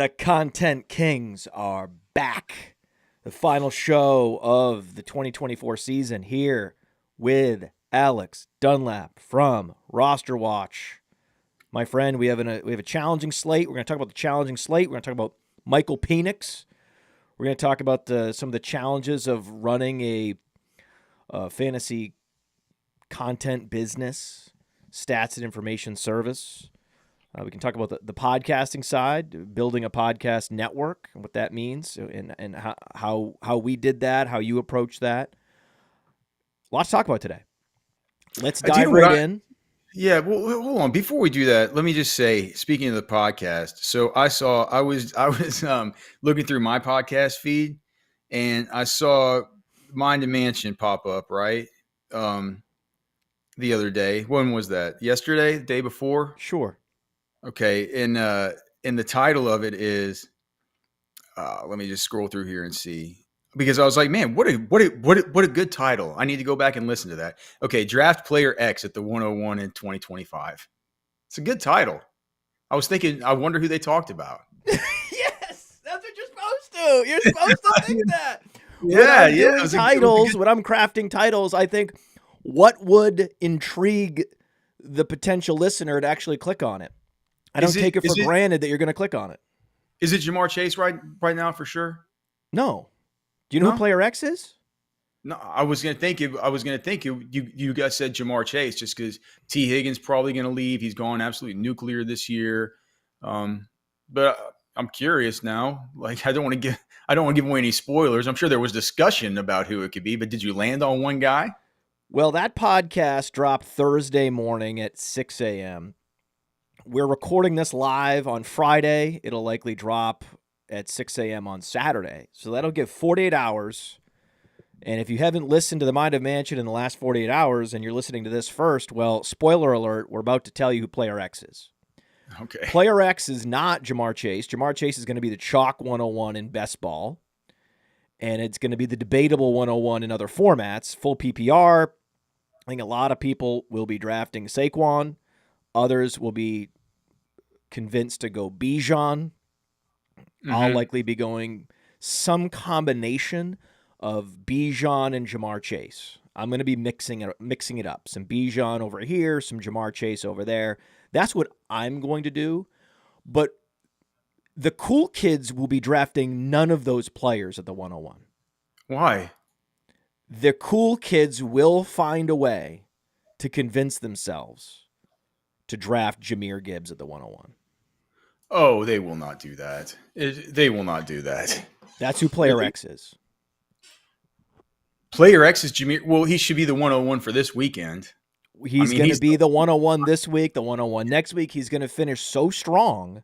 The Content Kings are back. The final show of the 2024 season here with Alex Dunlap from Rosterwatch. My friend, we have a challenging slate. We're going to talk about the challenging slate. We're going to talk about Michael Penix. We're going to talk about some of the challenges of running a fantasy content business, stats and information service. We can talk about the podcasting side, building a podcast network, and what that means, and how we did that, how you approach that. Lots to talk about today. Let's dive right in. Yeah, well, hold on. Before we do that, let me just say, speaking of the podcast, so I was looking through my podcast feed, and I saw Mind and Mansion pop up, right? The other day. When was that? Yesterday? The day before? Sure. Okay, and the title of it is, let me just scroll through here and see, because I was like, man, what a good title. I need to go back and listen to that. Okay, Draft Player X at the 101 in 2025. It's a good title. I was thinking, I wonder who they talked about. Yes, that's what you're supposed to. You're supposed to think that. Yeah. When I'm crafting titles, I think, what would intrigue the potential listener to actually click on it? I don't take it for granted that you're going to click on it. Is it Jamar Chase right now for sure? No. Do you know who Player X is? No, I was going to think you guys said Jamar Chase just because T. Higgins probably going to leave. He's gone absolutely nuclear this year. But I'm curious now. Like, I don't want to give away any spoilers. I'm sure there was discussion about who it could be, but did you land on one guy? Well, that podcast dropped Thursday morning at 6 a.m. We're recording this live on Friday. It'll likely drop at 6 a.m. on Saturday. So that'll give 48 hours. And if you haven't listened to the Mind of Mansion in the last 48 hours and you're listening to this first, well, spoiler alert, we're about to tell you who Player X is. Okay. Player X is not Jamar Chase. Jamar Chase is going to be the chalk 101 in best ball. And it's going to be the debatable 101 in other formats. Full PPR. I think a lot of people will be drafting Saquon. Others will be convinced to go Bijan. Mm-hmm. I'll likely be going some combination of Bijan and Jamar Chase. I'm going to be mixing it up. Some Bijan over here, some Jamar Chase over there. That's what I'm going to do. But the cool kids will be drafting none of those players at the 101. Why? The cool kids will find a way to convince themselves to draft Jahmyr Gibbs at the 101. Oh, they will not do that. They will not do that. That's who Player X is. Player X is Jahmyr. Well, he should be the 101 for this weekend. He's going to be the 101 this week, the 101 next week. He's going to finish so strong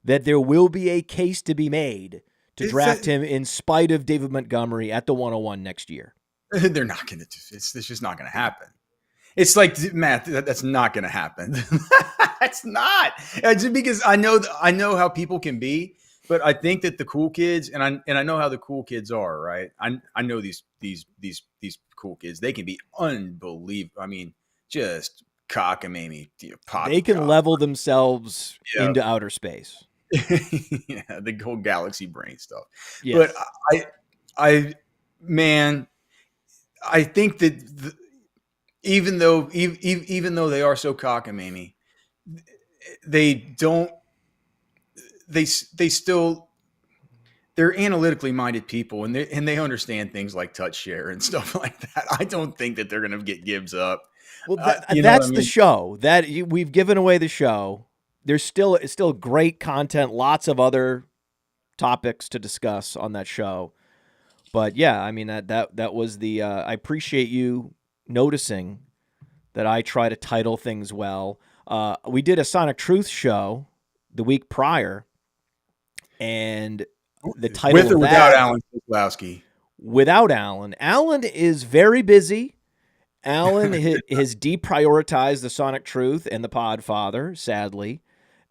that there will be a case to be made to draft him in spite of David Montgomery at the 101 next year. They're not going to do it. It's just not going to happen. It's like, Matt, that's not going to happen. That's not. It's because I know how people can be, but I think that the cool kids, and I know how the cool kids are, right? I know these cool kids. They can be unbelievable. I mean, just cockamamie. They can level themselves into outer space. Yeah, the whole galaxy brain stuff. Yes. But I think that even though they are so cockamamie, they're analytically minded people, and they understand things like touch share and stuff like that. I don't think that they're going to get Gibbs up. Well, that's the show. That we've given away the show. It's still great content, lots of other topics to discuss on that show. But yeah, I mean that was the I appreciate you noticing that I try to title things well. We did a Sonic Truth show the week prior, and the title with or without Alan Kozlowski? Without Alan. Alan is very busy. Alan has deprioritized the Sonic Truth and the Podfather, sadly,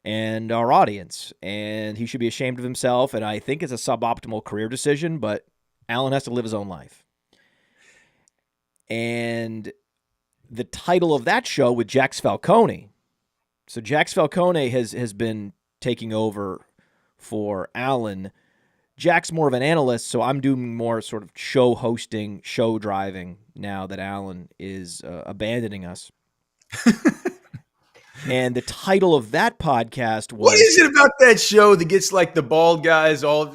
and our audience. And he should be ashamed of himself, and I think it's a suboptimal career decision, but Alan has to live his own life. And the title of that show with Jax Falcone. So Jax Falcone has been taking over for Alan. Jack's more of an analyst, so I'm doing more sort of show hosting, show driving now that Alan is abandoning us. And the title of that podcast was... What is it about that show that gets like the bald guys all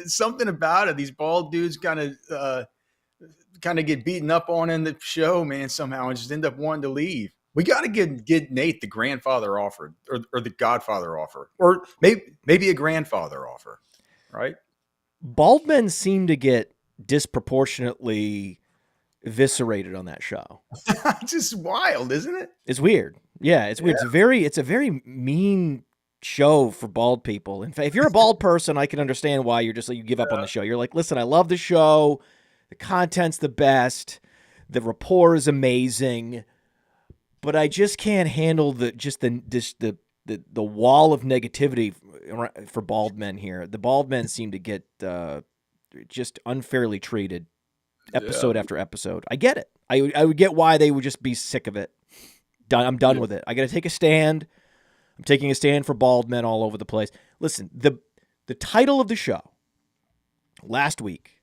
something about it? These bald dudes kind of get beaten up on in the show, man, somehow, and just end up wanting to leave. We got to get Nate the grandfather offer or the godfather offer, or maybe a grandfather offer, right? Bald men seem to get disproportionately eviscerated on that show. Just wild, isn't it? It's weird. Yeah, it's weird. Yeah. It's a very mean show for bald people. In fact, if you're a bald person, I can understand why you're just like, you give up on the show. You're like, listen, I love the show. The content's the best. The rapport is amazing, but I just can't handle the wall of negativity for bald men here. The bald men seem to get just unfairly treated episode after episode. I get it. I would get why they would just be sick of it. I'm done with it. I got to take a stand. I'm taking a stand for bald men all over the place. Listen, the title of the show last week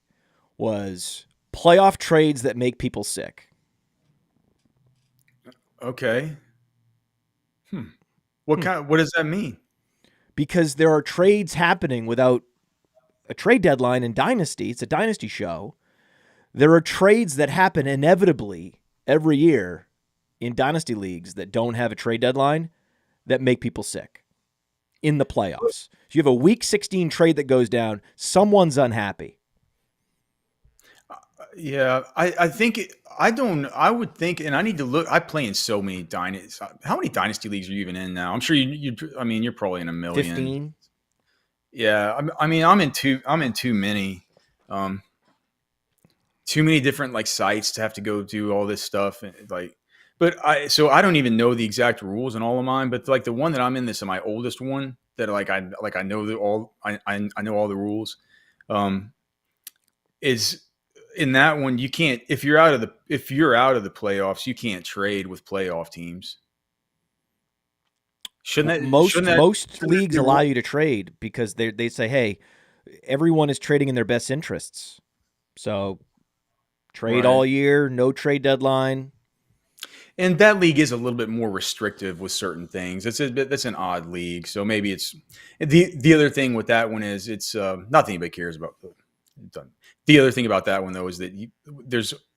was Playoff Trades That Make People Sick. Okay. What does that mean? Because there are trades happening without a trade deadline in Dynasty. It's a Dynasty show. There are trades that happen inevitably every year in Dynasty leagues that don't have a trade deadline that make people sick in the playoffs. So you have a Week 16 trade that goes down. Someone's unhappy. Yeah, I would think, and I need to look. I play in so many dynasty. How many dynasty leagues are you even in now? I'm sure you're probably in a million. 15. Yeah, I'm in too many. Too many different like sites to have to go do all this stuff and like. But I don't even know the exact rules in all of mine. But like the one that I'm in, this is my oldest one that I know I know all the rules. Is in that one you can't, if you're out of the playoffs, you can't trade with playoff teams. Most leagues allow you to trade because they say, hey, everyone is trading in their best interests. So trade all year, no trade deadline. And that league is a little bit more restrictive with certain things. That's an odd league. So maybe it's the other thing with that one is it's not that anybody cares about. The other thing about that one though is that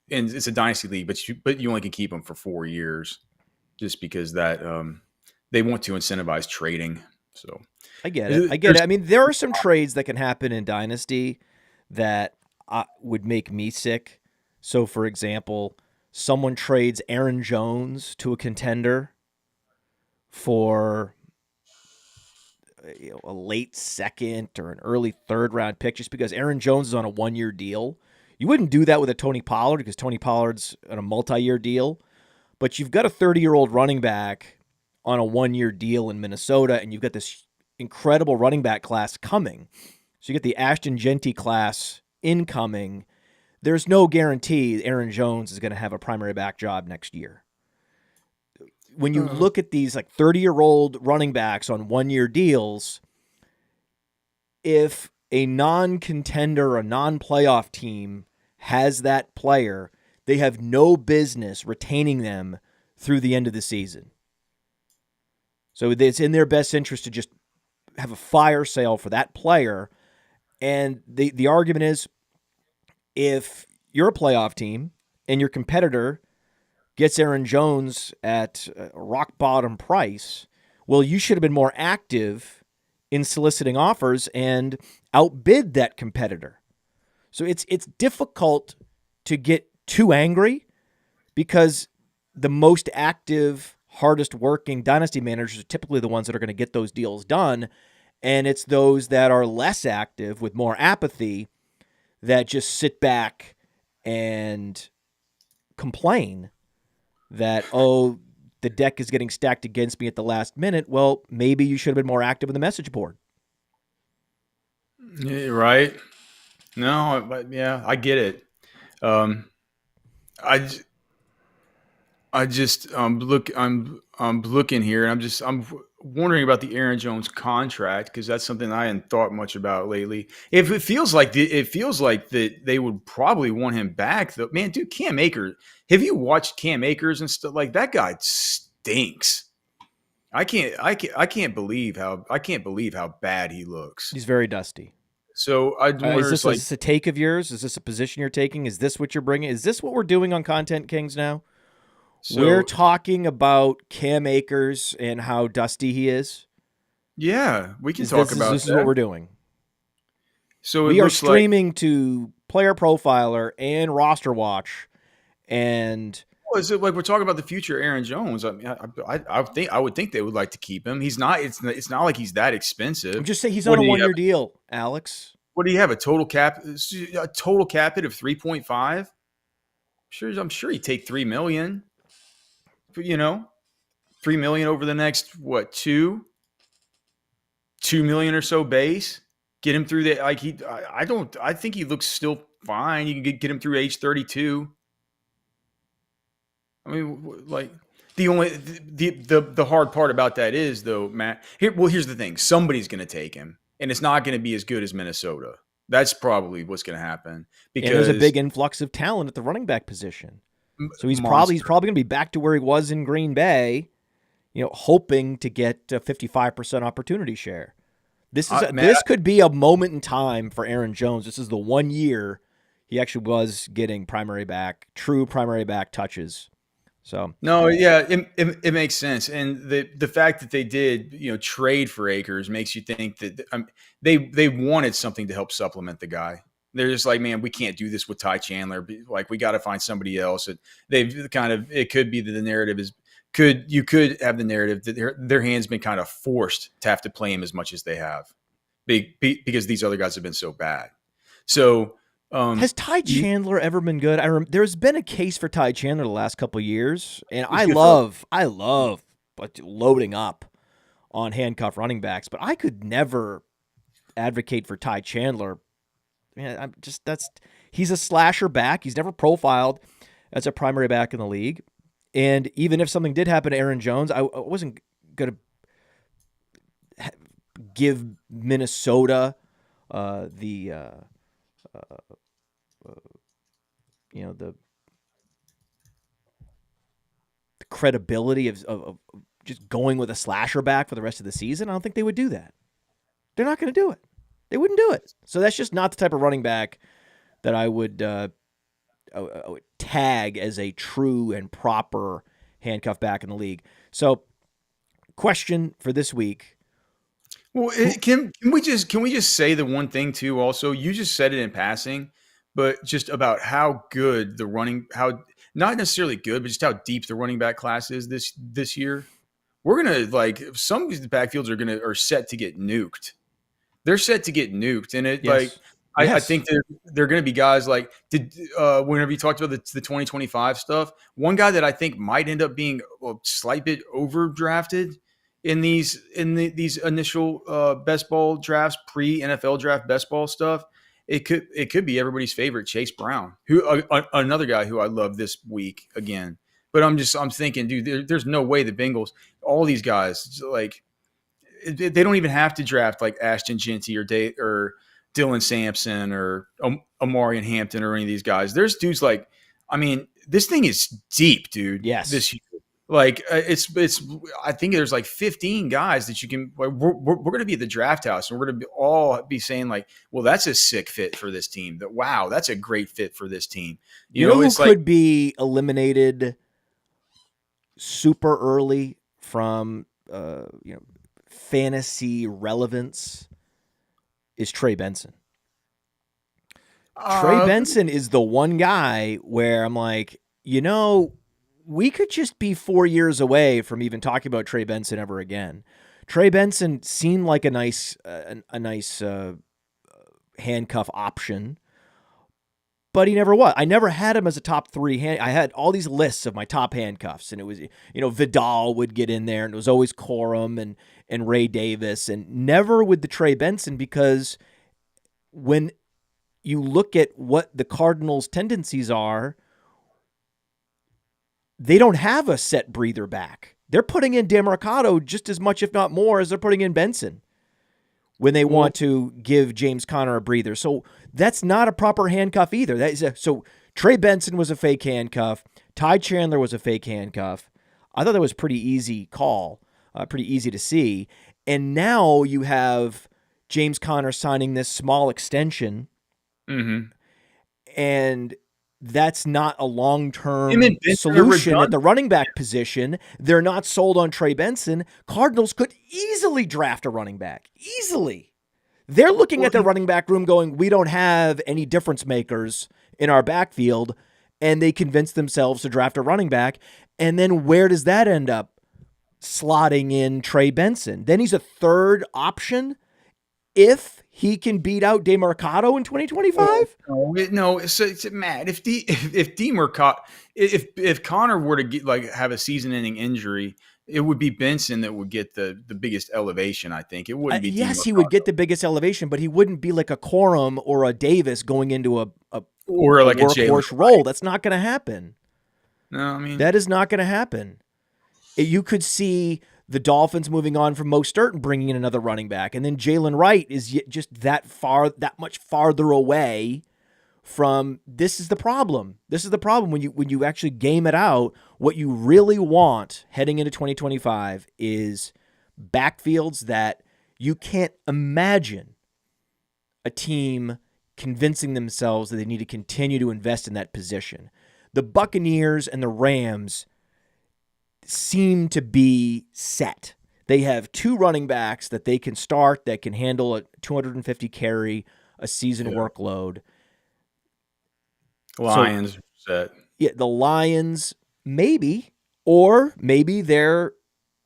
it's a dynasty league, but you only can keep them for 4 years, just because that they want to incentivize trading. So I get it. I mean, there are some trades that can happen in dynasty that would make me sick. So, for example, someone trades Aaron Jones to a contender for a late second or an early third round pick just because Aaron Jones is on a 1-year deal. You wouldn't do that with a Tony Pollard because Tony Pollard's on a multi-year deal. But you've got a 30-year-old running back on a 1-year deal in Minnesota, and you've got this incredible running back class coming. So you get the Ashton Genty class incoming. There's no guarantee Aaron Jones is going to have a primary back job next year. When you look at these like 30-year-old running backs on 1-year deals, if a non-contender, a non-playoff team has that player, they have no business retaining them through the end of the season. So it's in their best interest to just have a fire sale for that player. And the argument is, if you're a playoff team and your competitor gets Aaron Jones at a rock bottom price, well, you should have been more active in soliciting offers and outbid that competitor. So it's difficult to get too angry because the most active, hardest working dynasty managers are typically the ones that are going to get those deals done. And it's those that are less active with more apathy that just sit back and complain that, oh, the deck is getting stacked against me at the last minute. Well, maybe you should have been more active in the message board. Yeah, right. No, but yeah, I get it. I'm looking here, and I'm wondering about the Aaron Jones contract, because that's something I hadn't thought much about lately. If it feels like that they would probably want him back, though. Man, dude, Cam Akers. Have you watched Cam Akers and stuff like that? Guy stinks. I can't believe how bad he looks. He's very dusty. So I wonder, is this a take of yours? Is this a position you're taking? Is this what you're bringing? Is this what we're doing on Content Kings now? So, we're talking about Cam Akers and how dusty he is. Yeah, we can talk about this. Is what we're doing. So we are streaming to Player Profiler and Rosterwatch, and is it like we're talking about the future of Aaron Jones? I mean, I would think they would like to keep him. He's not. It's not like he's that expensive. Just say he's on a 1-year deal, Alex. What do you have? A total cap hit of 3.5. I'm sure he'd take $3 million. You know, $3 million over the next $2 million or so base. Get him through the I think he looks still fine. You can get him through age 32. I mean, like the hard part about that is, though, Matt. Here's the thing: somebody's going to take him, and it's not going to be as good as Minnesota. That's probably what's going to happen, because there's a big influx of talent at the running back position. So he's probably going to be back to where he was in Green Bay, hoping to get a 55% opportunity share. This could be a moment in time for Aaron Jones. This is the 1 year he actually was getting true primary back touches. So no, yeah, it makes sense, and the fact that they did trade for Akers makes you think that they wanted something to help supplement the guy. They're just like, man, we can't do this with Ty Chandler. Like, we got to find somebody else. It could be that the narrative is you could have the narrative that their hands been kind of forced to have to play him as much as they have, because these other guys have been so bad. So. Has Ty Chandler ever been good? There's been a case for Ty Chandler the last couple of years, and I love loading up on handcuff running backs, but I could never advocate for Ty Chandler. Man, he's a slasher back. He's never profiled as a primary back in the league, and even if something did happen to Aaron Jones, I wasn't going to give Minnesota the credibility of just going with a slasher back for the rest of the season. I don't think they would do that. They're not going to do it. They wouldn't do it. So that's just not the type of running back that I would tag as a true and proper handcuff back in the league. So, question for this week. Well, can we just say the one thing too? Also, you just said it in passing, but just about how good not necessarily good, but just how deep the running back class is this year. We're gonna some of these backfields are set to get nuked. They're set to get nuked, and I think they're going to be guys like whenever you talked about the 2025 stuff. One guy that I think might end up being a slight bit overdrafted in these initial best ball drafts, pre-NFL draft best ball stuff. It could be everybody's favorite Chase Brown, who another guy who I love this week again. But I'm thinking, dude, there's no way the Bengals, all these guys, like, they don't even have to draft like Ashton Genty or Dylan Sampson or Omarion Hampton or any of these guys. There's dudes like, I mean, this thing is deep, dude. Yes. This year. Like, it's. I think there's like 15 guys that you can. We're going to be at the draft house, and we're going to all be saying like, "Well, that's a sick fit for this team." Wow, that's a great fit for this team. You know who could be eliminated super early from fantasy relevance is Trey Benson. Trey Benson is the one guy where I'm like, we could just be 4 years away from even talking about Trey Benson ever again. Trey Benson seemed like a nice handcuff option, but he never was. I never had him as a top 3 I had all these lists of my top handcuffs, and it was, Vidal would get in there, and it was always Corum and Ray Davis, and never with the Trey Benson, because when you look at what the Cardinals' tendencies are, they don't have a set breather back. They're putting in DeMarcado just as much, if not more, as they're putting in Benson when they want to give James Conner a breather. So that's not a proper handcuff either. So Trey Benson was a fake handcuff. Ty Chandler was a fake handcuff. I thought that was a pretty easy call, pretty easy to see. And now you have James Conner signing this small extension. Mm-hmm. And that's not a long-term solution at the running back position. They're not sold on Trey Benson. Cardinals could easily draft a running back. Easily. They're looking at their running back room going, we don't have any difference makers in our backfield, and they convince themselves to draft a running back. And then where does that end up? Slotting in Trey Benson. Then he's a third option if he can beat out DeMarcado in 2025? No. So Matt, if Connor were to have a season-ending injury, it would be Benson that would get the biggest elevation. I think it wouldn't be. Yes, he would get the biggest elevation, but he wouldn't be like a Corum or a Davis going into a workhorse role. That's not going to happen. No, I mean that is not going to happen. You could see the Dolphins moving on from Mostert and bringing in another running back. And then Jalen Wright is just that much farther away from. This is the problem. This is the problem when you actually game it out. What you really want heading into 2025 is backfields that you can't imagine a team convincing themselves that they need to continue to invest in that position. The Buccaneers and the Rams seem to be set. They have two running backs that they can start that can handle a 250 carry a season workload. Lions set. Yeah, the Lions maybe, or maybe they're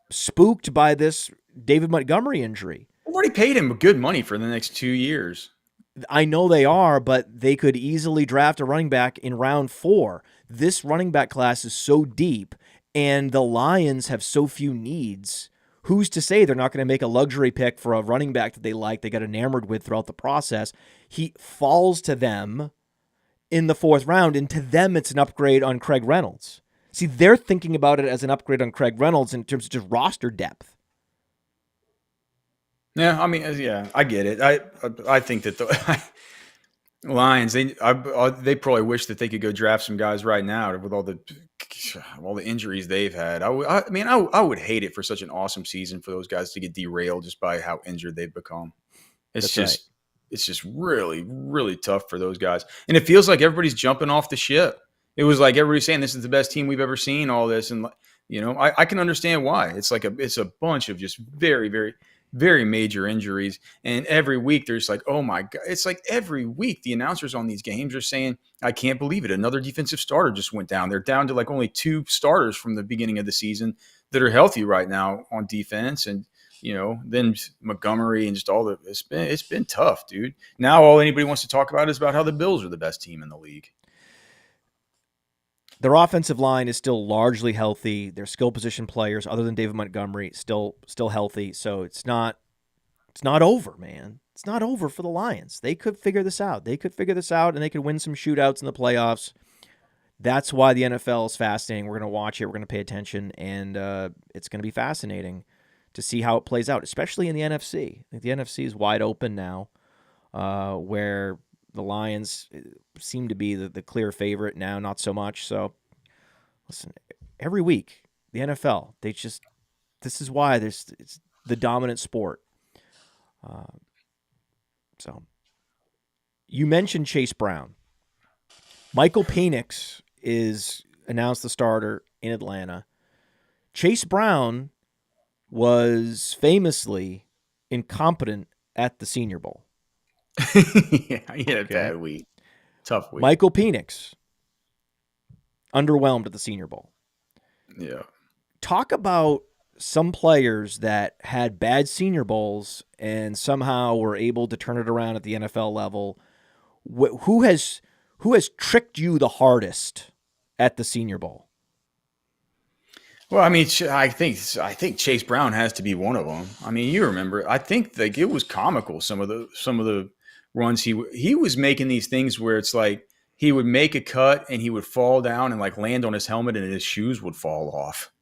spooked by this David Montgomery injury. We've already paid him good money for the next 2 years. I know they are, but they could easily draft a running back in round 4. This running back class is so deep. And the Lions have so few needs. Who's to say they're not going to make a luxury pick for a running back that they like, they got enamored with throughout the process? He falls to them in the 4th round, and to them it's an upgrade on Craig Reynolds. See, they're thinking about it as an upgrade on Craig Reynolds in terms of just roster depth. Yeah, I mean, I get it. I think that the Lions, they probably wish that they could go draft some guys right now with all the injuries they've had. I would hate it for such an awesome season for those guys to get derailed just by how injured they've become. It's just really, really tough for those guys. And it feels like everybody's jumping off the ship. It was like everybody's saying this is the best team we've ever seen, all this. And, I can understand why. It's a bunch of just very, very, very major injuries. And every week there's like, oh my God, it's like every week the announcers on these games are saying, I can't believe it. Another defensive starter just went down. They're down to like only 2 starters from the beginning of the season that are healthy right now on defense. And, then Montgomery and just all it's been tough, dude. Now all anybody wants to talk about is about how the Bills are the best team in the league. Their offensive line is still largely healthy. Their skill position players, other than David Montgomery, still healthy. So it's not over, man. It's not over for the Lions. They could figure this out. And they could win some shootouts in the playoffs. That's why the NFL is fascinating. We're going to watch it. We're going to pay attention, and it's going to be fascinating to see how it plays out, especially in the NFC. I think the NFC is wide open now, where the Lions seem to be the clear favorite now, not so much. So, listen, every week, the NFL, this is why it's the dominant sport. So, you mentioned Chase Brown. Michael Penix is announced the starter in Atlanta. Chase Brown was famously incompetent at the Senior Bowl. Yeah, he had a bad week. Tough week. Michael Penix, underwhelmed at the Senior Bowl. Yeah. Talk about some players that had bad Senior Bowls and somehow were able to turn it around at the NFL level. Who has tricked you the hardest at the Senior Bowl? Well, I mean, I think Chase Brown has to be one of them. I mean, you remember? I think it was comical some of the runs he was making, these things where it's like he would make a cut and he would fall down and like land on his helmet and his shoes would fall off.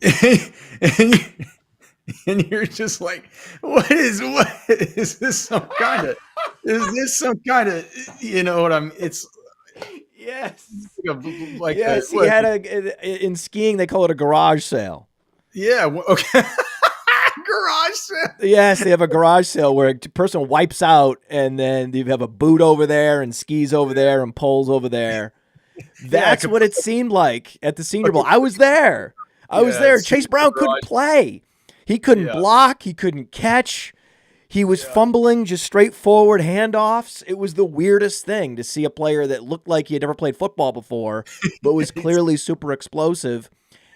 and, and you're just like, what is this some kind of you know what I'm it's Yes. like yes, he had in skiing they call it a garage sale. Yeah, okay. Garage sale. Yes, they have a garage sale where a person wipes out and then you have a boot over there and skis over there and poles over there. That's what it seemed like at the Senior Bowl. I was there. I was there. Chase Brown couldn't play. He couldn't block. He couldn't catch. He was fumbling just straightforward handoffs. It was the weirdest thing to see a player that looked like he had never played football before, but was clearly super explosive.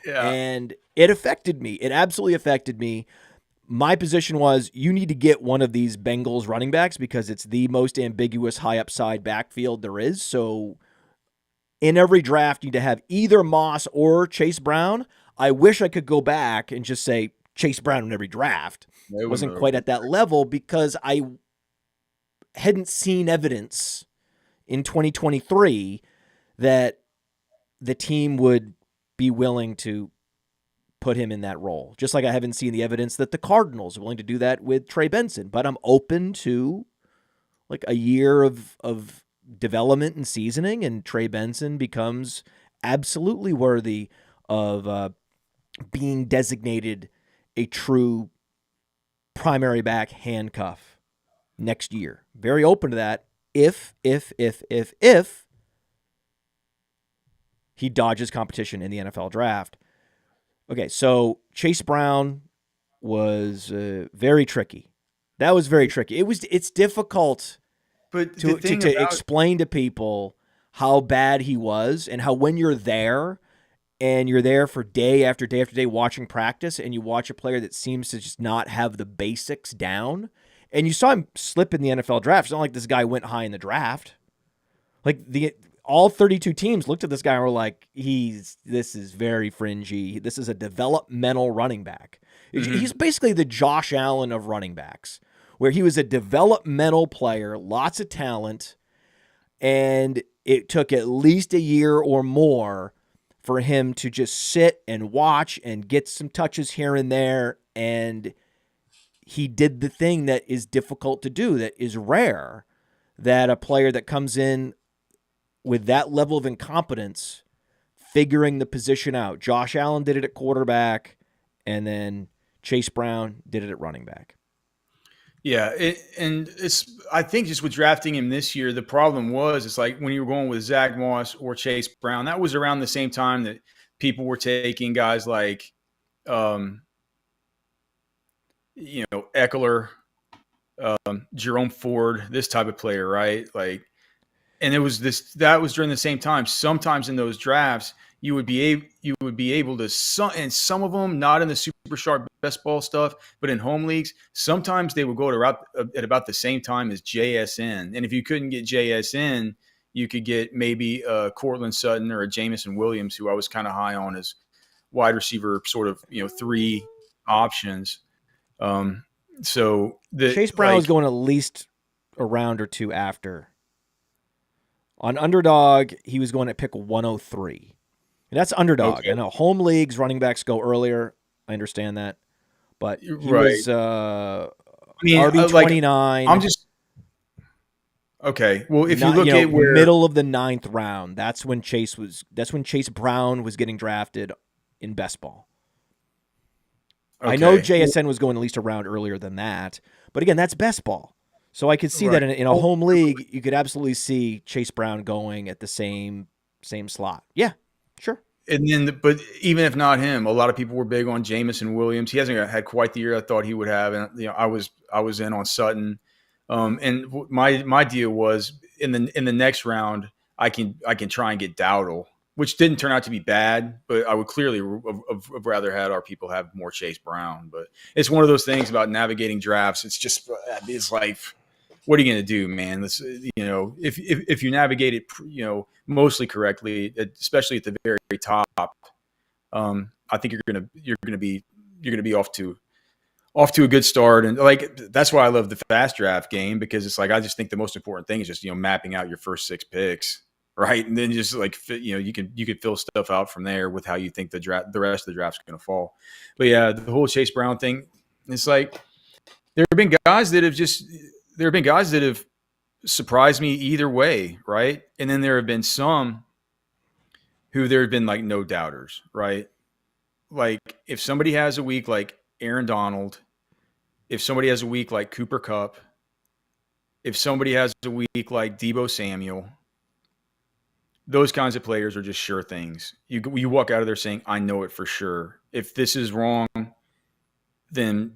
Yeah. And it affected me. It absolutely affected me. My position was you need to get one of these Bengals running backs because it's the most ambiguous high upside backfield there is. So in every draft, you need to have either Moss or Chase Brown. I wish I could go back and just say Chase Brown in every draft. It wasn't quite at that level because I hadn't seen evidence in 2023 that the team would be willing to put him in that role. Just like I haven't seen the evidence that the Cardinals are willing to do that with Trey Benson. But I'm open to like a year of development and seasoning, and Trey Benson becomes absolutely worthy of being designated a true primary back handcuff next year. Very open to that if he dodges competition in the NFL draft. Okay, so Chase Brown was very tricky. That was very tricky. It's difficult to explain to people how bad he was and how when you're there and you're there for day after day after day watching practice and you watch a player that seems to just not have the basics down, and you saw him slip in the NFL draft. It's not like this guy went high in the draft. Like all 32 teams looked at this guy and were like, this is very fringy. This is a developmental running back. Mm-hmm. He's basically the Josh Allen of running backs, where he was a developmental player, lots of talent, and it took at least a year or more for him to just sit and watch and get some touches here and there. And he did the thing that is difficult to do, that is rare, that a player that comes in with that level of incompetence, figuring the position out. Josh Allen did it at quarterback, and then Chase Brown did it at running back. Yeah, I think just with drafting him this year, the problem was it's like when you were going with Zach Moss or Chase Brown, that was around the same time that people were taking guys like, Eckler, Jerome Ford, this type of player, right? Like, and that was during the same time. Sometimes in those drafts, you would be able to, and some of them not in the super sharp best ball stuff, but in home leagues, sometimes they would go at about the same time as JSN. And if you couldn't get JSN, you could get maybe Cortland Sutton or a Jamison Williams, who I was kind of high on as wide receiver, sort of, three options. So Chase Brown was going at least a round or two after. On Underdog, he was going at pick 103. And that's Underdog. Okay. I know home leagues, running backs go earlier. I understand that. But he was RB29. I'm just – okay. Well, if you look at where – middle of the 9th round, that's when Chase Brown was getting drafted in best ball. Okay. I know JSN was going at least a round earlier than that. But again, that's best ball. So I could see that in a home league, you could absolutely see Chase Brown going at the same slot. Yeah, sure. And then, but even if not him, a lot of people were big on Jamison Williams. He hasn't had quite the year I thought he would have, and I was in on Sutton. And my deal was in the next round, I can try and get Dowdle, which didn't turn out to be bad, but I would clearly have rather had our people have more Chase Brown. But it's one of those things about navigating drafts. It's like, what are you going to do, man? This, if you navigate it, mostly correctly, especially at the very top, I think you're going to be off to off to a good start. And like, that's why I love the fast draft game, because it's like, I just think the most important thing is just, mapping out your first 6 picks. Right. And then just like, you could fill stuff out from there with how you think the rest of the draft's going to fall. But yeah, the whole Chase Brown thing, it's like, there have been guys that have surprised me either way. Right. And then there have been some who there have been like no doubters. Right. Like if somebody has a week like Aaron Donald, if somebody has a week like Cooper Kupp, if somebody has a week like Deebo Samuel, those kinds of players are just sure things. You walk out of there saying, I know it for sure. If this is wrong, then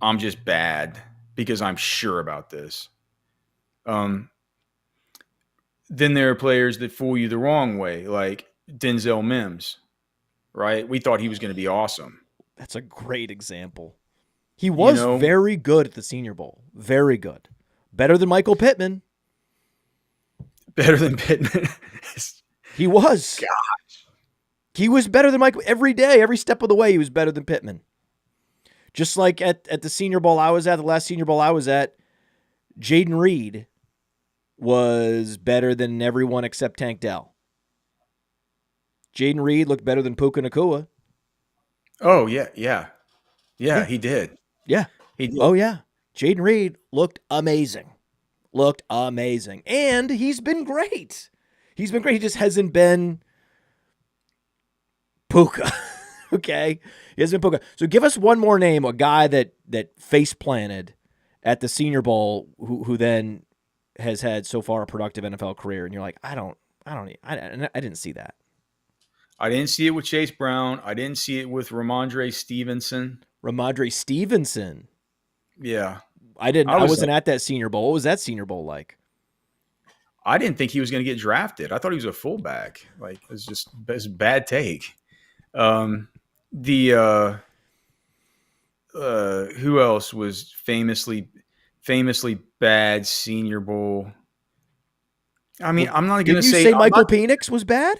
I'm just bad because I'm sure about this. Then there are players that fool you the wrong way, like Denzel Mims, right? We thought he was going to be awesome. That's a great example. He was very good at the Senior Bowl. Very good. Better than Michael Pittman. Better than Pittman. He was. Gosh. He was better than Michael every day, every step of the way. He was better than Pittman. Just like at the Senior Bowl I was at, the last Senior Bowl I was at, Jaden Reed was better than everyone except Tank Dell. Jaden Reed looked better than Puka Nacua. Oh, yeah, he did. Yeah. He did. Oh, yeah. Jaden Reed looked amazing. And he's been great. He just hasn't been Puka. Okay? He hasn't been Puka. So give us one more name, a guy that face planted at the Senior Bowl who then has had so far a productive NFL career, and you're like, I didn't see that. I didn't see it with Chase Brown. I didn't see it with Ramondre Stevenson. Yeah. I wasn't at that Senior Bowl. What was that Senior Bowl like? I didn't think he was going to get drafted. I thought he was a fullback. Like, it's a bad take. Who else was famously bad Senior Bowl? I mean, I'm not going to say Michael Penix was bad.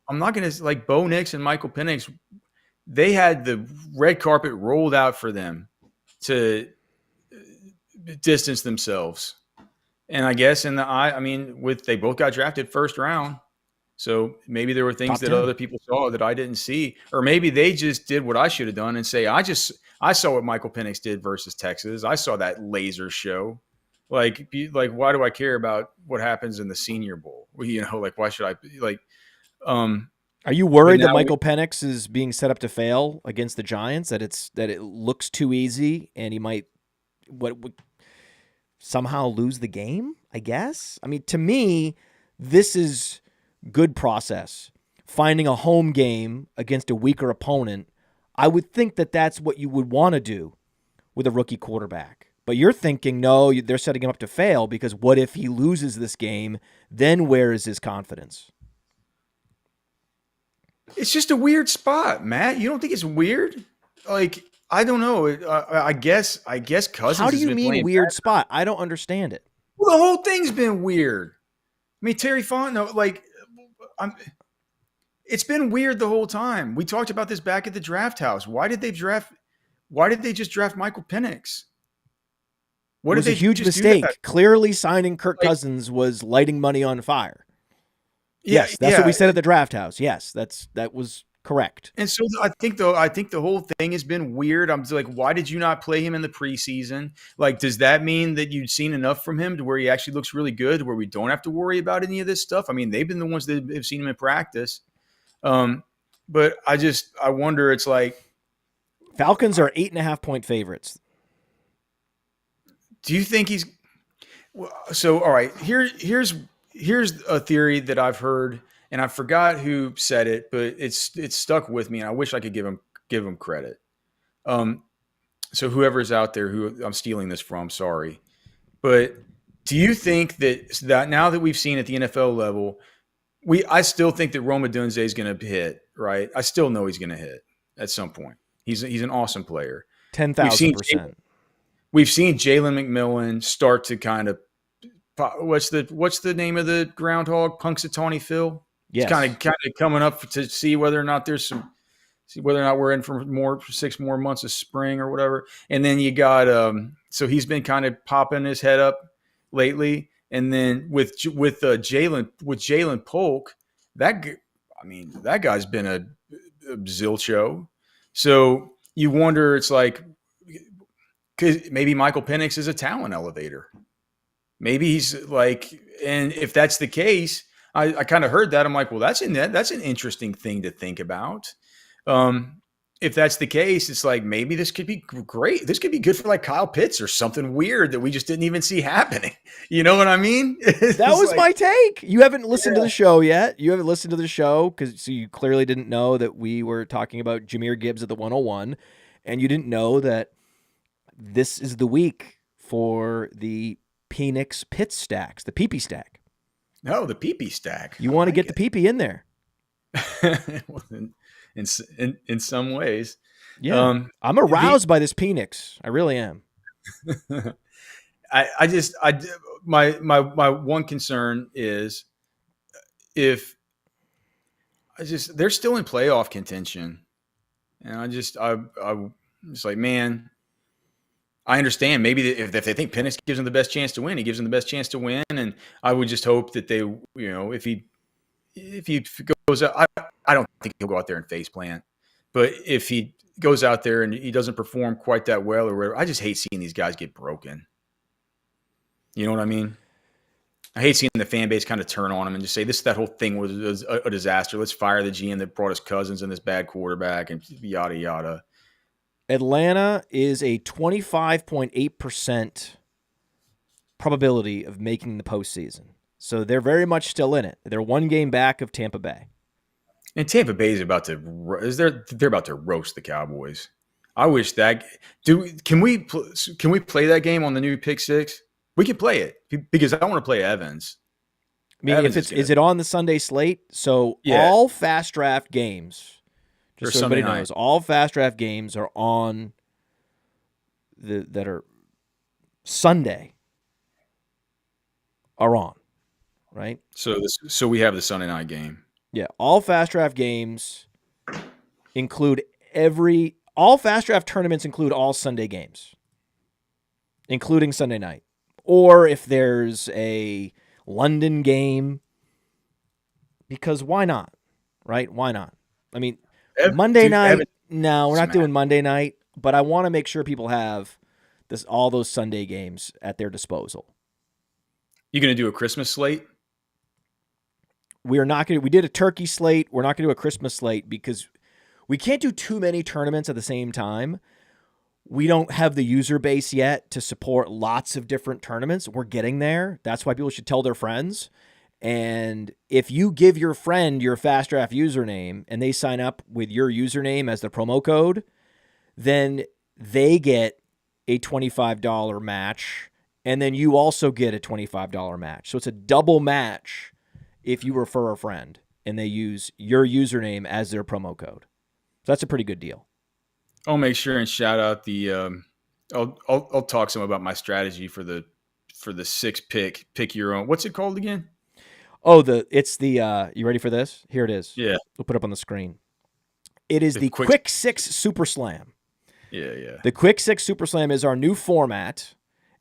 I'm not going to like Bo Nix and Michael Penix. They had the red carpet rolled out for them to distance themselves. And I guess they both got drafted first round. So maybe there were things that other people saw that I didn't see, or maybe they just did what I should have done and say, I saw what Michael Penix did versus Texas. I saw that laser show. Like, why do I care about what happens in the Senior Bowl? Like, why should I Are you worried that Michael Penix is being set up to fail against the Giants? That it looks too easy and he might somehow lose the game? I guess. I mean, to me, this is good process. Finding a home game against a weaker opponent, I would think that that's what you would want to do with a rookie quarterback. But you're thinking, no, they're setting him up to fail because what if he loses this game? Then where is his confidence? It's just a weird spot, Matt. You don't think it's weird? Like, I don't know. I guess Cousins. How do you mean weird spot? I don't understand it. Well, the whole thing's been weird. I mean, Terry Fontenot, it's been weird the whole time. We talked about this back at the draft house. Why did they just draft Michael Penix? It was a huge mistake. Clearly signing Kirk Cousins was lighting money on fire. Yes, that's what we said at the draft house. Yes, that was correct. And so I think the whole thing has been weird. I'm like, why did you not play him in the preseason? Like, does that mean that you'd seen enough from him to where he actually looks really good, where we don't have to worry about any of this stuff? I mean, they've been the ones that have seen him in practice. But I wonder, it's like Falcons are 8.5-point favorites. Do you think he's so? All right, here's a theory that I've heard, and I forgot who said it, but it's stuck with me, and I wish I could give him credit. So whoever's out there who I'm stealing this from, sorry, but do you think that now that we've seen at the NFL level, I still think that Rome Odunze is going to hit, right? I still know he's going to hit at some point. He's an awesome player. 10,000%. We've seen Jalen McMillan start to kind of what's the name of the groundhog? Punxsutawney Phil. Yes. It's kind of coming up to see whether or not there's some See whether or not we're in for 6 more months of spring or whatever. And then you got so he's been kind of popping his head up lately. And then with Jalen Polk, that guy's been a zilcho. So you wonder, it's like, because maybe Michael Penix is a talent elevator. Maybe he's like, and if that's the case, I kind of heard that. I'm like, well, that's an interesting thing to think about. If that's the case, it's like, maybe this could be great. This could be good for like Kyle Pitts or something weird that we just didn't even see happening. You know what I mean? That was like, my take. You haven't listened to the show yet. You haven't listened to the show so you clearly didn't know that we were talking about Jahmyr Gibbs at the 101, and you didn't know that this is the week for the Penix Pitts stacks, the PP stack. No, the PP stack. You want to get the PP in there. Well, in some ways. Yeah. I'm aroused by this Penix. I really am. My one concern is if they're still in playoff contention. And I'm just like, man, I understand maybe if they think Penix gives them the best chance to win, he gives them the best chance to win. And I would just hope that they, if he goes out, I don't think he'll go out there and face plant. But if he goes out there and he doesn't perform quite that well or whatever, I just hate seeing these guys get broken. You know what I mean? I hate seeing the fan base kind of turn on him and just say, that whole thing was a disaster. Let's fire the GM that brought us Cousins and this bad quarterback and yada, yada. Atlanta is a 25.8% probability of making the postseason. So they're very much still in it. They're one game back of Tampa Bay. And Tampa Bay is they're about to roast the Cowboys. I wish can we play that game on the new Pick Six? We can play it because I want to play Evans. I mean, Evans is it on the Sunday slate? So all FastDraft games, just so everybody knows, all FastDraft games are on that are Sunday are on, right? So we have the Sunday night game. Yeah, all FastDraft games include all FastDraft tournaments include all Sunday games, including Sunday night. Or if there's a London game, because why not, right? Why not? I mean, Monday night, no, we're not doing Monday night, but I want to make sure people have all those Sunday games at their disposal. You going to do a Christmas slate? We did a turkey slate. We're not going to do a Christmas slate because we can't do too many tournaments at the same time. We don't have the user base yet to support lots of different tournaments. We're getting there. That's why people should tell their friends. And if you give your friend your FastDraft username and they sign up with your username as the promo code, then they get a $25 match. And then you also get a $25 match. So it's a double match if you refer a friend and they use your username as their promo code. So that's a pretty good deal. I'll make sure and shout out the. I'll talk some about my strategy for the 6 pick your own. What's it called again? Oh, it's the. You ready for this? Here it is. Yeah, we'll put it up on the screen. It is the Quick Six Super Slam. Yeah. The Quick Six Super Slam is our new format,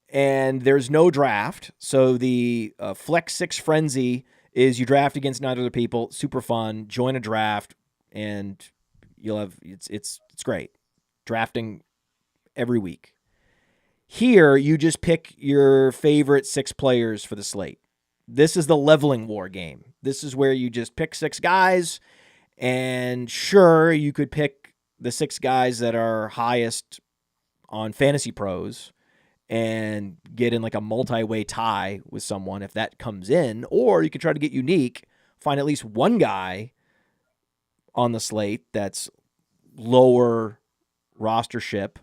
and there's no draft. So the Flex 6 Frenzy is you draft against 9 other people. Super fun. Join a draft, and you'll have it's great. Drafting every week. Here, you just pick your favorite 6 players for the slate. This is the leveling war game. This is where you just pick 6 guys, and sure, you could pick the 6 guys that are highest on Fantasy Pros and get in like a multi-way tie with someone if that comes in, or you could try to get unique, find at least one guy on the slate that's lower rostership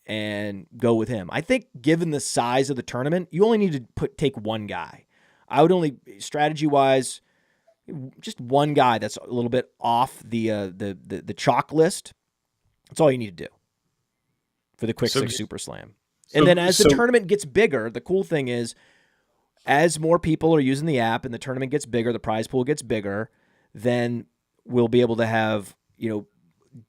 and go with him. I think given the size of the tournament, you only need to take one guy. I would only, strategy-wise, just one guy that's a little bit off the chalk list. That's all you need to do for the Quick Six Super Slam. And then as the tournament gets bigger, the cool thing is as more people are using the app and the tournament gets bigger, the prize pool gets bigger, then we'll be able to have,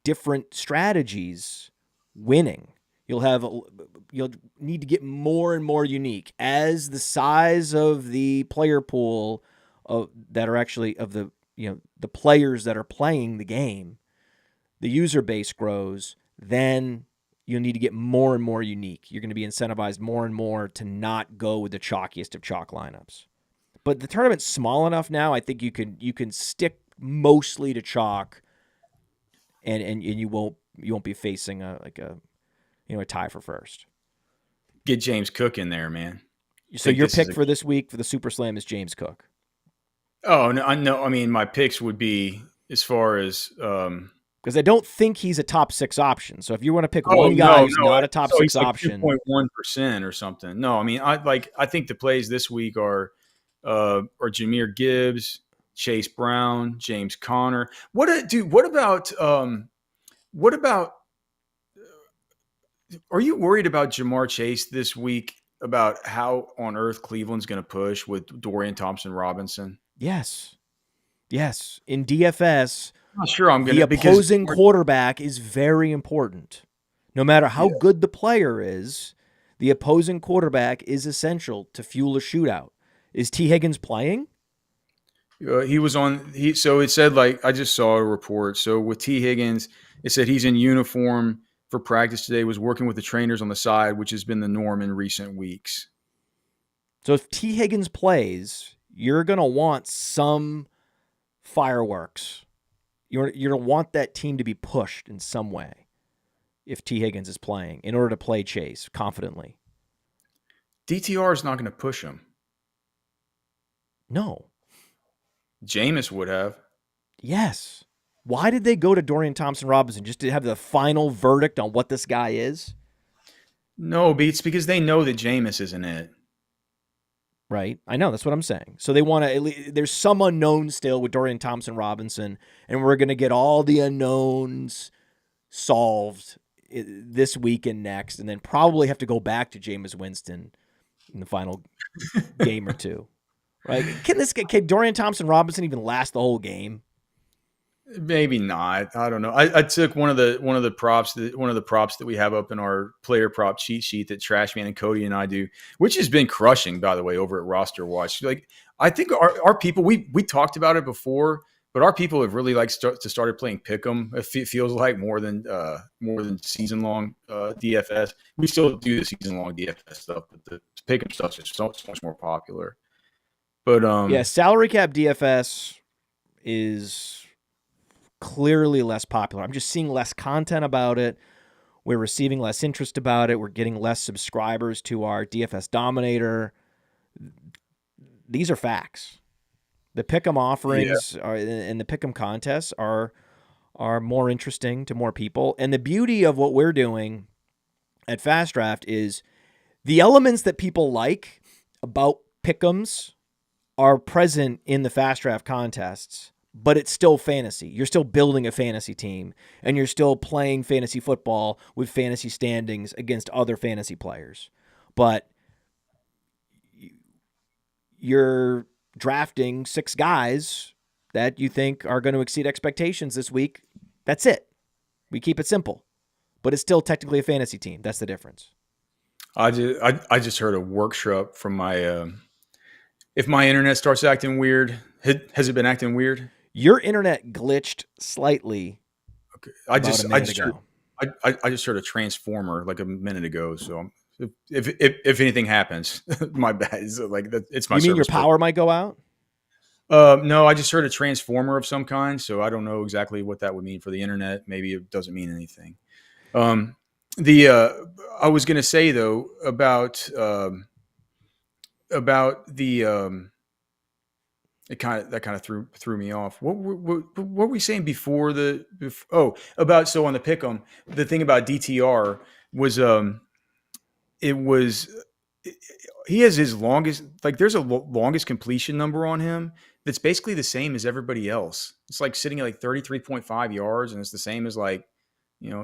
different strategies winning. You'll need to get more and more unique as the size of the player pool that are actually of the players that are playing the game, the user base grows, then you'll need to get more and more unique. You're going to be incentivized more and more to not go with the chalkiest of chalk lineups. But the tournament's small enough now, I think you can stick mostly to chalk, and you won't be facing a tie for first. Get James Cook in there, man. So your pick for this week for the Super Slam is James Cook. Oh no! I mean, my picks would be as far as because I don't think he's a top 6 option. So if you want to pick one guy who's not a top 6 option, 2.1% or something. No, I mean, I think the plays this week are Jahmyr Gibbs, Chase Brown, James Conner. What about? Are you worried about Jamar Chase this week? About how on earth Cleveland's going to push with Dorian Thompson-Robinson? Yes. In DFS, I'm not sure I'm going to. The opposing quarterback is very important. No matter how good the player is, the opposing quarterback is essential to fuel a shootout. Is T. Higgins playing? He was on. So it said, like, I just saw a report. So with T. Higgins, it said he's in uniform for practice today, was working with the trainers on the side, which has been the norm in recent weeks. So if T. Higgins plays, you're going to want some fireworks. You're going to want that team to be pushed in some way if T. Higgins is playing in order to play Chase confidently. DTR is not going to push him. No. Jameis would have. Yes. Why did they go to Dorian Thompson-Robinson? Just to have the final verdict on what this guy is? No, but it's because they know that Jameis isn't it. Right? I know. That's what I'm saying. So they want to, there's some unknown still with Dorian Thompson-Robinson, and we're going to get all the unknowns solved this week and next, and then probably have to go back to Jameis Winston in the final game or two. Right? Can Dorian Thompson-Robinson even last the whole game? Maybe not. I don't know. I took one of the props that we have up in our player prop cheat sheet that Trashman and Cody and I do, which has been crushing, by the way, over at Rosterwatch. Like, I think our people, we talked about it before, but our people have really started playing pick'em. It feels like more than season long DFS. We still do the season long DFS stuff, but the pick'em stuff is so much more popular. But salary cap DFS is clearly less popular. I'm just seeing less content about it. We're receiving less interest about it. We're getting less subscribers to our DFS Dominator. These are facts. The pick'em offerings and the pick'em contests are more interesting to more people. And the beauty of what we're doing at FastDraft is the elements that people like about pick'ems are present in the FastDraft contests. But it's still fantasy. You're still building a fantasy team, and you're still playing fantasy football with fantasy standings against other fantasy players. But you're drafting 6 guys that you think are going to exceed expectations this week. That's it. We keep it simple. But it's still technically a fantasy team. That's the difference. I just heard a workshop from my if my internet starts acting weird, has it been acting weird? Your internet glitched slightly. Okay. I just heard a transformer like a minute ago. So if anything happens, my bad. It's like it's my. You mean your power might go out? No, I just heard a transformer of some kind. So I don't know exactly what that would mean for the internet. Maybe it doesn't mean anything. I was going to say though about the. That kind of threw me off. What were we saying before about on the pick'em? The thing about DTR was he has his longest, like there's a longest completion number on him that's basically the same as everybody else. It's like sitting at like 33.5 yards, and it's the same as like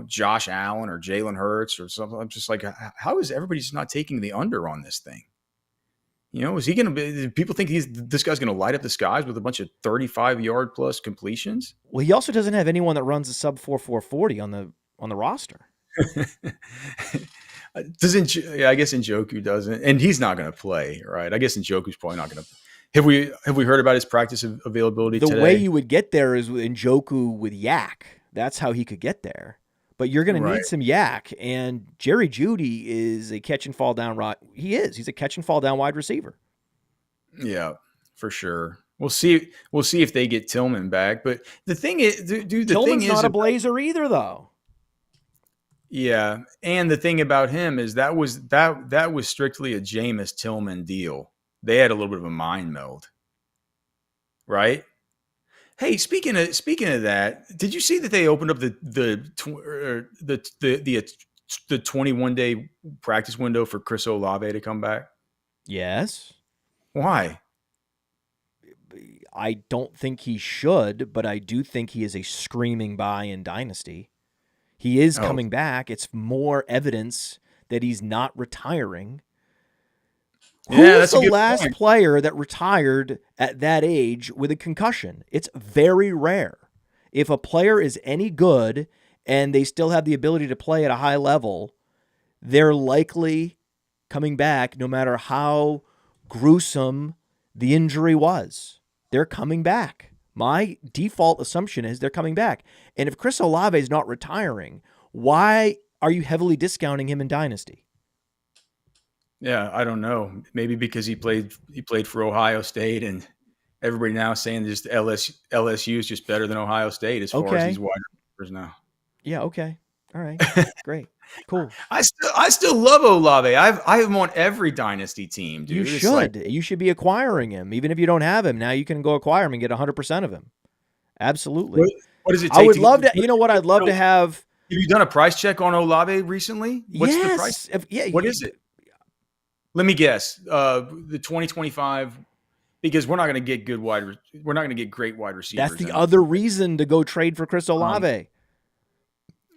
Josh Allen or Jalen Hurts or something. I'm just like, how is everybody just not taking the under on this thing? Is he going to be? People think this guy's going to light up the skies with a bunch of 35-yard plus completions. Well, he also doesn't have anyone that runs a sub 4.40 on the roster. I guess Njoku doesn't, and he's not going to play, right? I guess Njoku's probably not going to. Have we heard about his practice availability today? The way you would get there is Njoku with Yak. That's how he could get there. But you're going to need some yak, and Jerry Jeudy is a catch and fall down. He's a catch and fall down wide receiver. Yeah, for sure. We'll see if they get Tillman back. But the thing is, Tillman's not a Blazer either, though. Yeah, and the thing about him is that was strictly a Jameis Tillman deal. They had a little bit of a mind meld, right? Hey, speaking of that, did you see that they opened up the 21-day practice window for Chris Olave to come back? Yes. Why? I don't think he should, but I do think he is a screaming buy in Dynasty. He is coming back. It's more evidence that he's not retiring. Who's the last player that retired at that age with a concussion? It's very rare. If a player is any good and they still have the ability to play at a high level, they're likely coming back no matter how gruesome the injury was. They're coming back. My default assumption is they're coming back. And if Chris Olave is not retiring, why are you heavily discounting him in Dynasty? Yeah, I don't know. Maybe because he played for Ohio State, and everybody now is saying just LSU is just better than Ohio State as far as these wide receivers now. Yeah. Okay. All right. Great. Cool. I still love Olave. I have him on every Dynasty team, dude. You should be acquiring him, even if you don't have him. Now you can go acquire him and get 100% of him. Absolutely. What does it take? I would love to. You know what? I'd love to have. Have you done a price check on Olave recently? What's the price? What is it? Let me guess. The 2025, because we're not going to get we're not going to get great wide receivers. That's the other reason to go trade for Chris Olave.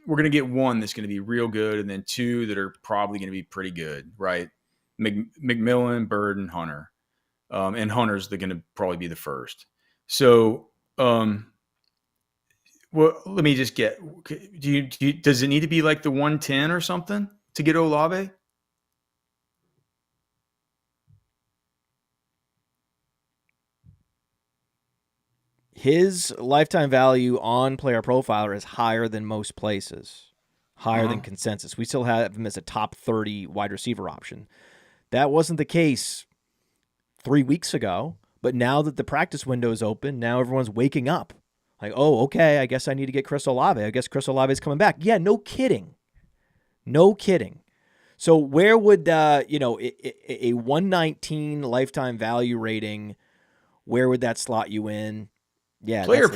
We're going to get one that's going to be real good, and then two that are probably going to be pretty good, right? McMillan, Bird, and Hunter. And Hunter's going to probably be the first. So, well, let me just get. Does it need to be like the 110 or something to get Olave? His lifetime value on PlayerProfiler is higher than most places, higher than consensus. We still have him as a top 30 wide receiver option. That wasn't the case 3 weeks ago, but now that the practice window is open, now everyone's waking up. Like, oh, okay, I guess I need to get Chris Olave. I guess Chris Olave is coming back. Yeah, no kidding. No kidding. So where would, a 119 lifetime value rating, where would that slot you in? Yeah, that's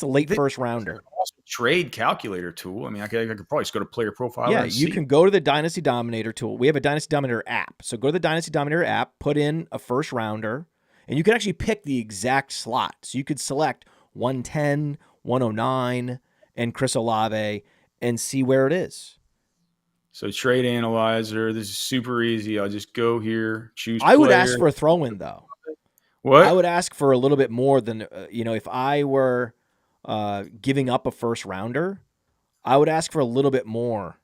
a late first rounder. Awesome trade calculator tool. I mean, I could probably just go to PlayerProfiler. Yeah, you can go to the Dynasty Dominator tool. We have a Dynasty Dominator app. So go to the Dynasty Dominator app, put in a first rounder, and you can actually pick the exact slot. So you could select 110, 109, and Chris Olave and see where it is. So trade analyzer, this is super easy. I'll just go here, choose I would ask for a throw-in, though. What? I would ask for a little bit more than, if I were giving up a first rounder, I would ask for a little bit more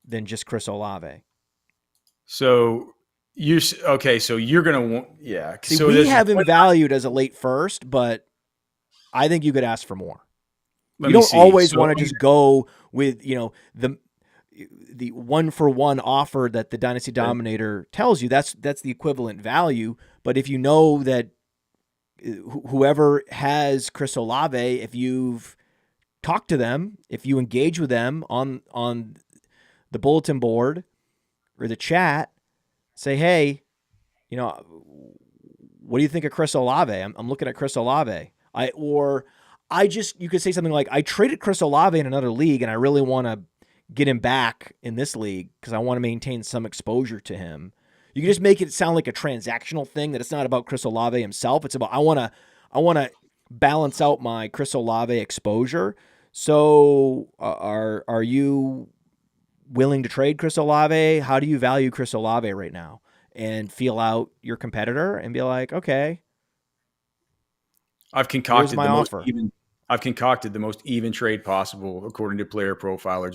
than just Chris Olave. So you're going to want, yeah. See, so we have him valued as a late first, but I think you could ask for more. You don't always want to just go with, the 1-for-1 offer that the Dynasty Dominator tells you. That's the equivalent value. But if you know that whoever has Chris Olave, if you've talked to them, if you engage with them on the bulletin board or the chat, say, hey, what do you think of Chris Olave? I'm looking at Chris Olave. You could say something like, I traded Chris Olave in another league and I really want to get him back in this league because I want to maintain some exposure to him. You can just make it sound like a transactional thing, that it's not about Chris Olave himself. It's about I want to balance out my Chris Olave exposure. So are you willing to trade Chris Olave? How do you value Chris Olave right now? and feel out your competitor and be like, okay, I've concocted my offer. I've concocted the most even trade possible according to Player Profiler,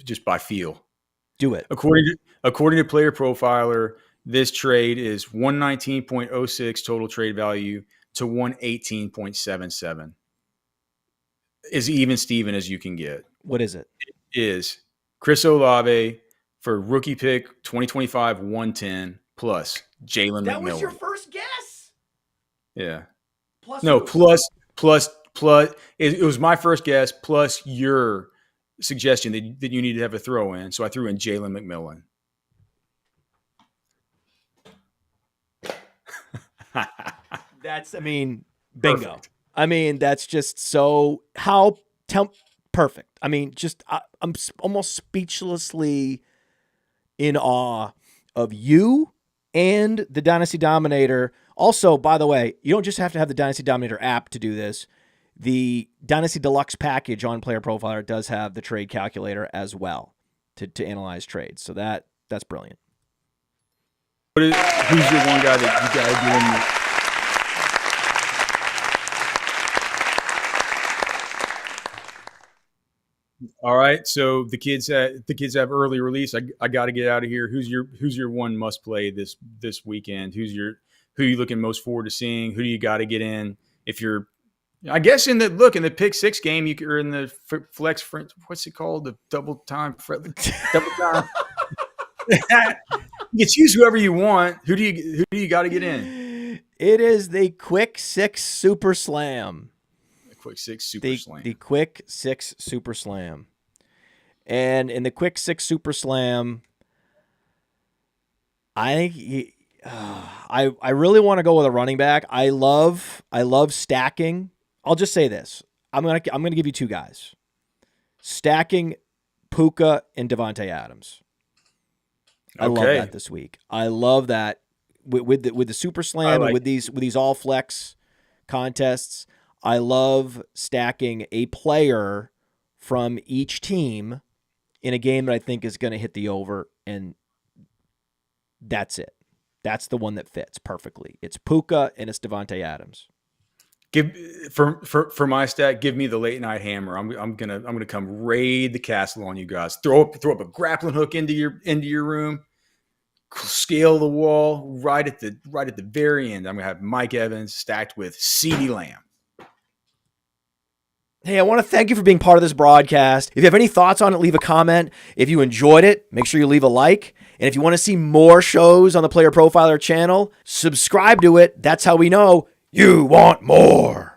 just by feel. Do it. According to Player Profiler, this trade is 119.06 total trade value to 118.77. As even Steven as you can get. What is it? It is Chris Olave for rookie pick 2025 110 plus Jalen McMillan. That was your first guess. Yeah. Plus no, who? plus. It was my first guess plus your suggestion that you need to have a throw in. So I threw in Jalen McMillan. Bingo. Perfect. That's just so perfect. I'm almost speechlessly in awe of you and the Dynasty Dominator. Also, by the way, you don't just have to have the Dynasty Dominator app to do this. The Dynasty Deluxe package on Player Profiler does have the trade calculator as well to analyze trades. So that's brilliant. Who's your one guy that you got to do? All right, so the kids have early release. I got to get out of here. Who's your one must play this weekend? Who you looking most forward to seeing? Who do you got to get in? If you're, I guess in the pick six game, you're in the flex. What's it called? The double time. Double time. You can choose whoever you want. Who do you got to get in? It is the Quick Six Super Slam. Quick Six Super Slam. The Quick Six Super Slam. And in the Quick Six Super Slam, I really want to go with a running back. I love stacking. I'll just say this. I'm gonna give you two guys. Stacking Puka and Devontae Adams. I love that this week. I love that with the Super Slam and with these all flex contests. I love stacking a player from each team in a game that I think is going to hit the over, and that's it. That's the one that fits perfectly. It's Puka and it's Devontae Adams. For my stack, give me the late night hammer. I'm gonna come raid the castle on you guys. Throw up a grappling hook into your room. Scale the wall right at the very end. I'm gonna have Mike Evans stacked with CeeDee Lamb. Hey, I want to thank you for being part of this broadcast. If you have any thoughts on it, leave a comment. If you enjoyed it, make sure you leave a like. And if you want to see more shows on the Player Profiler channel, subscribe to it. That's how we know you want more.